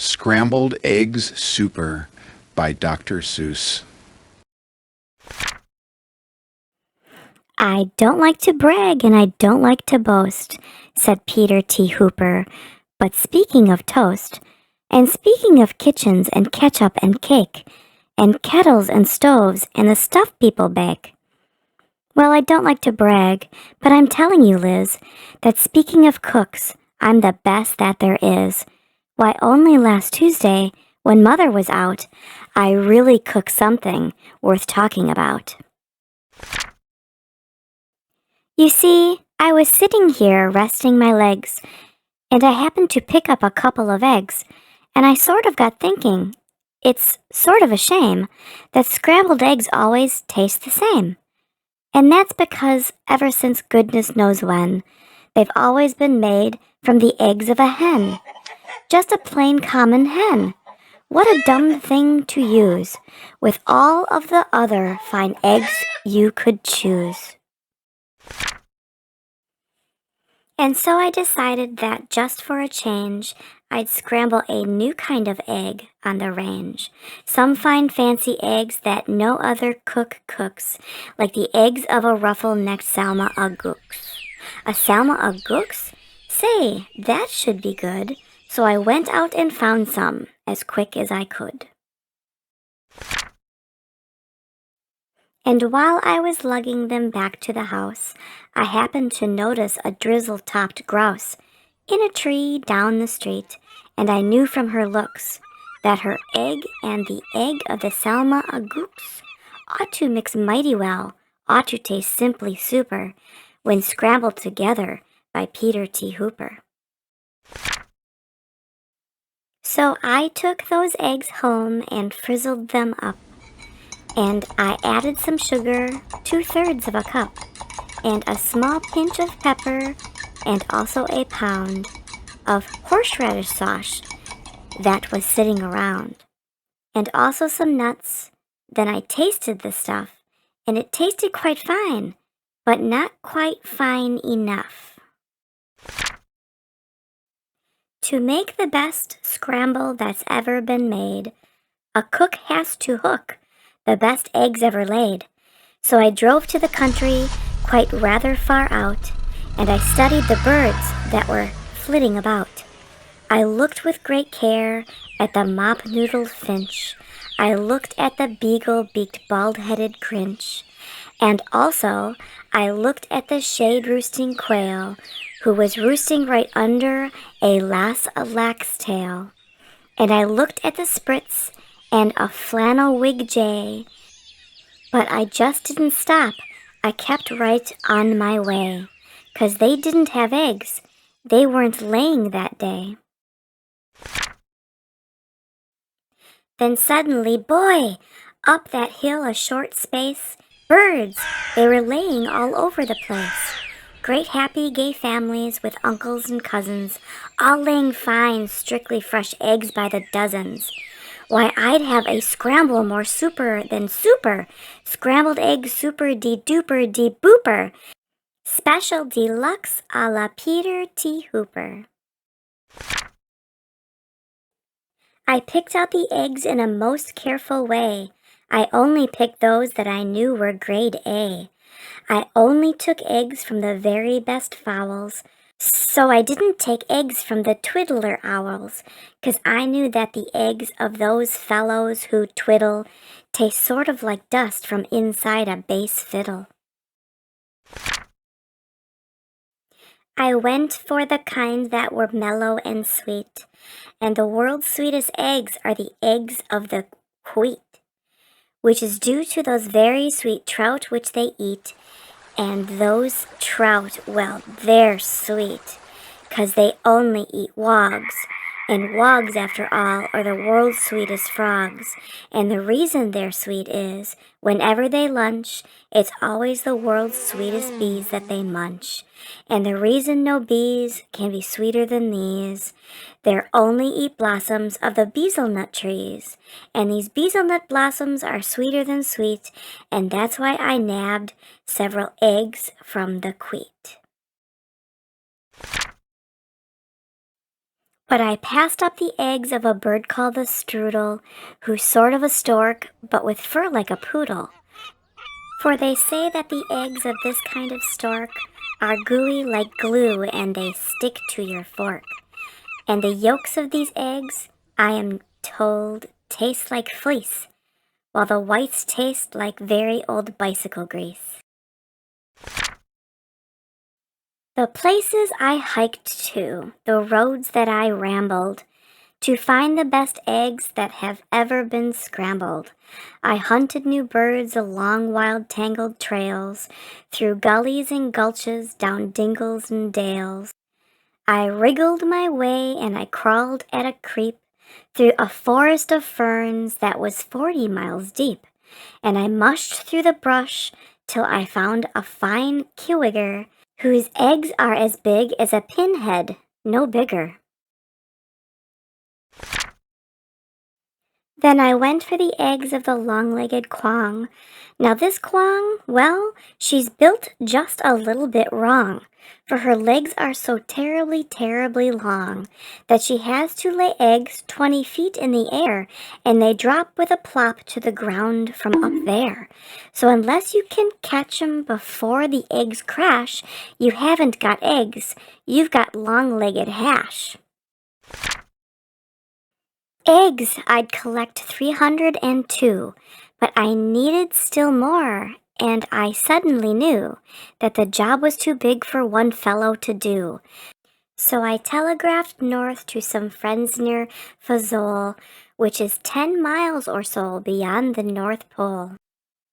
Scrambled Eggs Super by Dr. Seuss. I don't like to brag and I don't like to boast, said Peter T. Hooper. But speaking of toast, and speaking of kitchens and ketchup and cake, and kettles and stoves and the stuff people bake. Well, I don't like to brag, but I'm telling you, Liz, that speaking of cooks, I'm the best that there is. Why, only last Tuesday, when Mother was out, I really cooked something worth talking about. You see, I was sitting here resting my legs, and I happened to pick up a couple of eggs, and I sort of got thinking, it's sort of a shame that scrambled eggs always taste the same. And that's because ever since goodness knows when, they've always been made from the eggs of a hen. Just a plain common hen. What a dumb thing to use, with all of the other fine eggs you could choose. And so I decided that just for a change, I'd scramble a new kind of egg on the range. Some fine fancy eggs that no other cook cooks, like the eggs of a ruffle-necked Salma a Gooks. A Salma a Gooks? Say, that should be good. So I went out and found some, as quick as I could. And while I was lugging them back to the house, I happened to notice a drizzle-topped grouse in a tree down the street, and I knew from her looks that her egg and the egg of the Salma a Gooks ought to mix mighty well, ought to taste simply super, when scrambled together by Peter T. Hooper. So I took those eggs home and frizzled them up. And I added some sugar, 2/3 of a cup, and a small pinch of pepper, and also a pound of horseradish sauce that was sitting around, and also some nuts. Then I tasted the stuff, and it tasted quite fine, but not quite fine enough. To make the best scramble that's ever been made, a cook has to hook the best eggs ever laid. So I drove to the country, quite rather far out, and I studied the birds that were flitting about. I looked with great care at the mop-noodled finch. I looked at the beagle-beaked bald-headed crinch. And also, I looked at the shade-roosting quail, who was roosting right under a lax tail. And I looked at the sprits and a flannel-wig jay. But I just didn't stop. I kept right on my way, 'cause they didn't have eggs. They weren't laying that day. Then suddenly, boy, up that hill a short space, birds, they were laying all over the place. Great happy gay families with uncles and cousins, all laying fine, strictly fresh eggs by the dozens. Why, I'd have a scramble more super than super. Scrambled egg super de duper de booper. Special deluxe a la Peter T. Hooper. I picked out the eggs in a most careful way. I only picked those that I knew were grade A. I only took eggs from the very best fowls. So I didn't take eggs from the twiddler owls, 'cause I knew that the eggs of those fellows who twiddle taste sort of like dust from inside a bass fiddle. I went for the kind that were mellow and sweet, and the world's sweetest eggs are the eggs of the wheat, which is due to those very sweet trout which they eat. And those trout, well, they're sweet, 'cause they only eat wogs. And wogs, after all, are the world's sweetest frogs. And the reason they're sweet is, whenever they lunch, it's always the world's sweetest bees that they munch. And the reason no bees can be sweeter than these, they only eat blossoms of the beezelnut trees. And these beezelnut blossoms are sweeter than sweet, and that's why I nabbed several eggs from the wheat. But I passed up the eggs of a bird called the strudel, who's sort of a stork, but with fur like a poodle. For they say that the eggs of this kind of stork are gooey like glue and they stick to your fork. And the yolks of these eggs, I am told, taste like fleece, while the whites taste like very old bicycle grease. The places I hiked to, the roads that I rambled, to find the best eggs that have ever been scrambled. I hunted new birds along wild tangled trails, through gullies and gulches, down dingles and dales. I wriggled my way and I crawled at a creep, through a forest of ferns that was 40 miles deep, and I mushed through the brush till I found a fine kiwigger, whose eggs are as big as a pinhead, no bigger. Then I went for the eggs of the long-legged quong. Now this quong, well, she's built just a little bit wrong, for her legs are so terribly, terribly long that she has to lay eggs 20 feet in the air, and they drop with a plop to the ground from up there. So unless you can catch 'em before the eggs crash, you haven't got eggs, you've got long-legged hash. Eggs I'd collect 302, but I needed still more, and I suddenly knew that the job was too big for one fellow to do. So I telegraphed north to some friends near Fazole, which is 10 miles or so beyond the North Pole.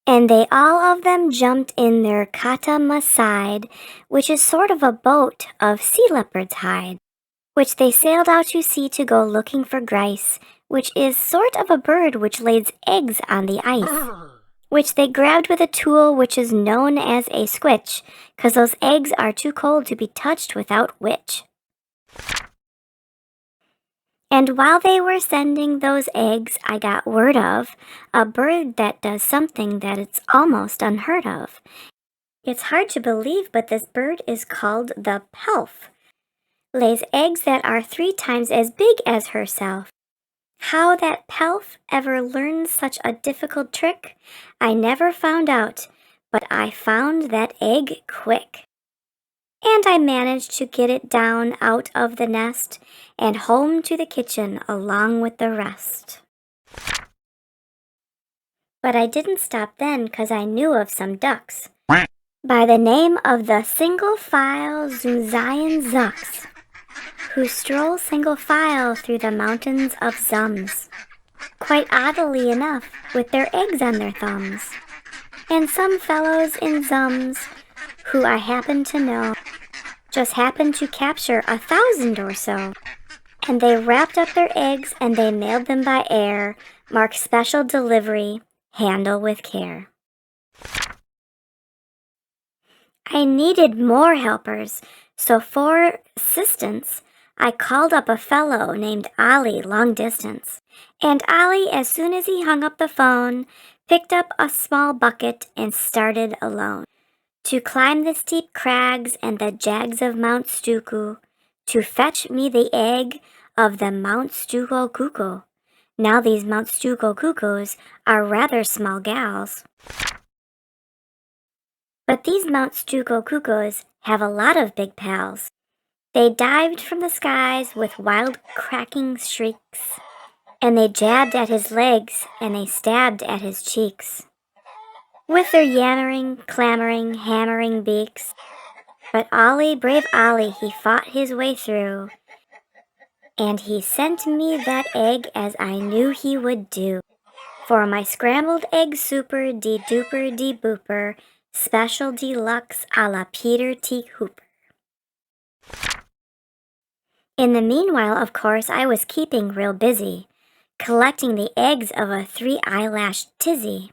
And they all of them jumped in their kata-maside, which is sort of a boat of sea leopard's hide, which they sailed out to sea to go looking for grice, which is sort of a bird which lays eggs on the ice, which they grabbed with a tool which is known as a squitch, 'cause those eggs are too cold to be touched without which. And while they were sending those eggs, I got word of a bird that does something that it's almost unheard of. It's hard to believe, but this bird is called the pelf. Lays eggs that are 3 times as big as herself. How that pelf ever learned such a difficult trick, I never found out, but I found that egg quick. And I managed to get it down out of the nest and home to the kitchen along with the rest. But I didn't stop then, 'cause I knew of some ducks by the name of the single file Zunzayan Zucks, who stroll single file through the mountains of Zums, quite oddly enough, with their eggs on their thumbs. And some fellows in Zums, who I happen to know, just happened to capture 1,000 or so. And they wrapped up their eggs and they mailed them by air, marked special delivery, handle with care. I needed more helpers, so for assistance, I called up a fellow named Ollie long distance. And Ollie, as soon as he hung up the phone, picked up a small bucket and started alone to climb the steep crags and the jags of Mount Stuku, to fetch me the egg of the Mount Stuko cuckoo. Now these Mount Stuko cuckoos are rather small gals. But these Mount Stuko cuckoos have a lot of big pals. They dived from the skies with wild cracking shrieks, and they jabbed at his legs and they stabbed at his cheeks with their yammering, clamoring, hammering beaks. But Ollie, brave Ollie, he fought his way through, and he sent me that egg as I knew he would do, for my scrambled egg super de Dooper de Booper, special deluxe a la Peter T. Hooper. In the meanwhile, of course, I was keeping real busy, collecting the eggs of a 3-eyelashed tizzy.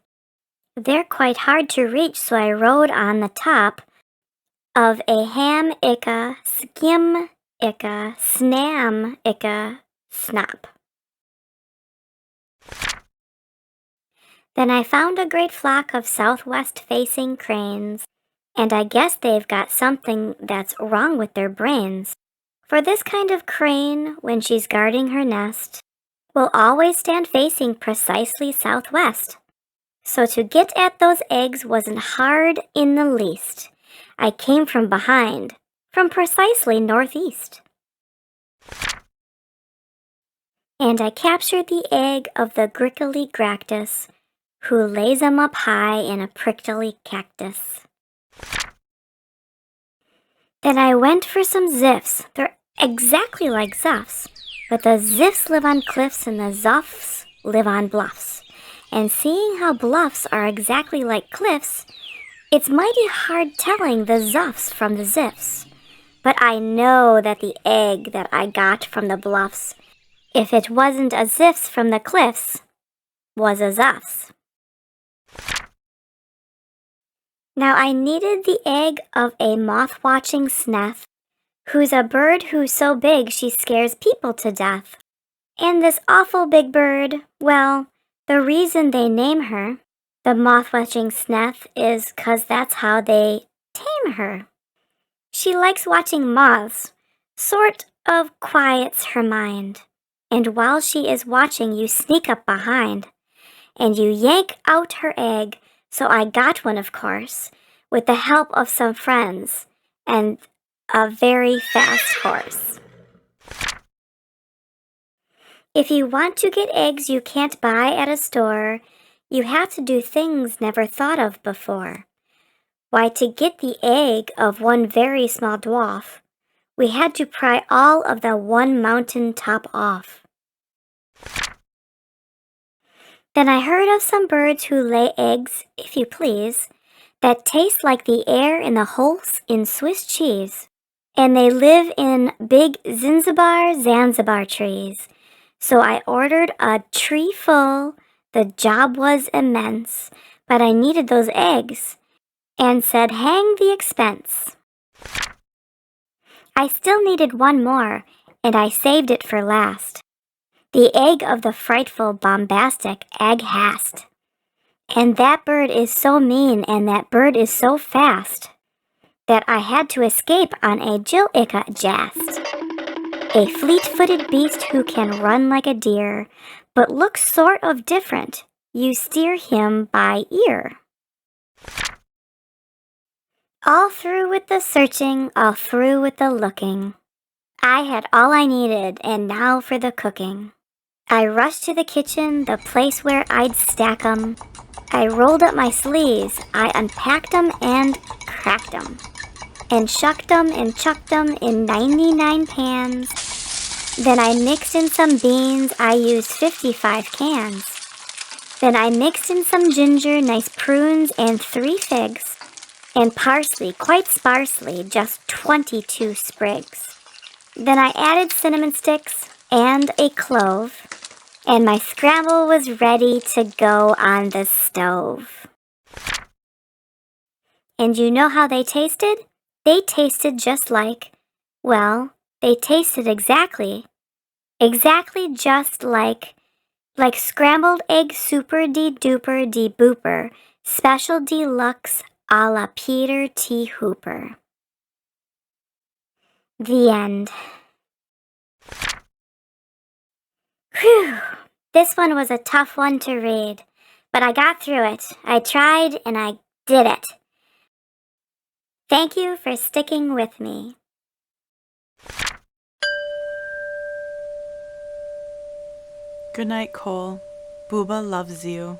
They're quite hard to reach, so I rode on the top of a ham-icka, skim-icka, snam-icka, snop. Then I found a great flock of southwest-facing cranes, and I guess they've got something that's wrong with their brains, For this kind of crane, when she's guarding her nest, will always stand facing precisely southwest. So to get at those eggs wasn't hard in the least. I came from behind, from precisely northeast. And I captured the egg of the grickly gractus, who lays 'em up high in a prickly cactus. Then I went for some ziffs. They're exactly like zuffs, but the ziffs live on cliffs and the zuffs live on bluffs. And seeing how bluffs are exactly like cliffs, it's mighty hard telling the zuffs from the ziffs. But I know that the egg that I got from the bluffs, if it wasn't a ziffs from the cliffs, was a zuffs. Now I needed the egg of a moth-watching sneth, who's a bird who's so big she scares people to death. And this awful big bird, well, the reason they name her the moth-watching sneth is 'cause that's how they tame her. She likes watching moths, sort of quiets her mind. And while she is watching, you sneak up behind, and you yank out her egg. So I got one, of course, with the help of some friends and a very fast horse. If you want to get eggs you can't buy at a store, you have to do things never thought of before. Why, to get the egg of one very small dwarf, we had to pry all of the one mountain top off. Then I heard of some birds who lay eggs, if you please, that taste like the air in the holes in Swiss cheese. And they live in big Zanzibar trees. So I ordered a tree full. The job was immense, but I needed those eggs, and said hang the expense. I still needed one more, and I saved it for last. The egg of the frightful, bombastic Aghast. And that bird is so mean and that bird is so fast that I had to escape on a Jillicka Jast. A fleet-footed beast who can run like a deer, but looks sort of different. You steer him by ear. All through with the searching, all through with the looking. I had all I needed, and now for the cooking. I rushed to the kitchen, the place where I'd stack 'em. I rolled up my sleeves, I unpacked 'em and cracked 'em, and shucked 'em and chucked 'em in 99 pans. Then I mixed in some beans, I used 55 cans. Then I mixed in some ginger, nice prunes, and 3 figs, and parsley, quite sparsely, just 22 sprigs. Then I added cinnamon sticks and a clove, and my scramble was ready to go on the stove. And you know how they tasted? They tasted just like, well, they tasted exactly just like scrambled egg super de duper de booper, special deluxe a la Peter T. Hooper. The end. Whew, this one was a tough one to read, but I got through it. I tried and I did it. Thank you for sticking with me. Good night, Cole. Booba loves you.